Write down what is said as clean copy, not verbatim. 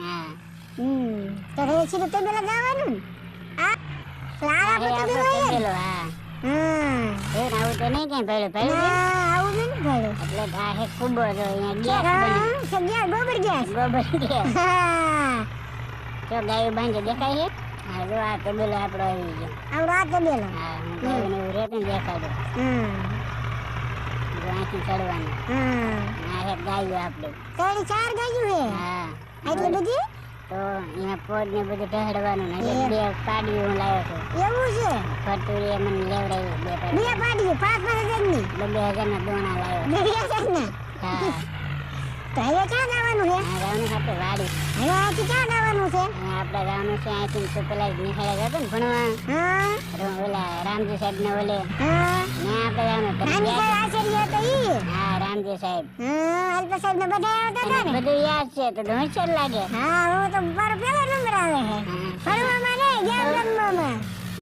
હા તો રેસી તો પેલા જવાનું આ સારા એ પછી આપણો દેવાય તબેલો, હા એ આવું તો નહીં ક્યાંય ભેળું ભેળું છે. આવું નહીં ભલે એટલે આ હે કુબો જો અહીંયા ગેસ બને સગ્યા ગોબર ગેસ ગોબર ગેસ હા જો ગાયું બાંધે દેખાય છે. હા જો આ તબેલો આપણો આવી ગયો. આવડો આ તબેલો હા હું ગાયું એવું રહેતું ને દેખાડો જો અહીંથી ચડવાનું. આ હે ગાયું આપણે. તારી ચાર ગાયું હે હા એટલે બધી તો અહીંયા પોદ ને બધું ઢળવાનું ને એટલે બે પાડીઓ હું લાવ્યો છું. એવું છે ફટુરીએ મને લેવડાવી બે બે પાડી પાડી 5,000 ની 2,000 ના દોણા લાવ્યો. 2,000 ના હા તો હવે ક્યાં જવાનું છે આ જવાનું છે આપણે વાડી. હવે આથી ક્યાં જવાનું છે અહીંયા આપણે જવાનું છે અહીંથી તો પેલા નિહાળે જતો ને ભણવા ઓલા રામજી સાહેબ ને ઓલે હા ત્યાં આપણે જવાનું. નાની સાહેબ આચાર્ય તો ઈ હા રામજી સાહેબ અલ્પા સાહેબ ને બધા આવતા હતા ને બધું યાદ છે તો હોશિયાર લાગે. હા હું તો મારો પેલો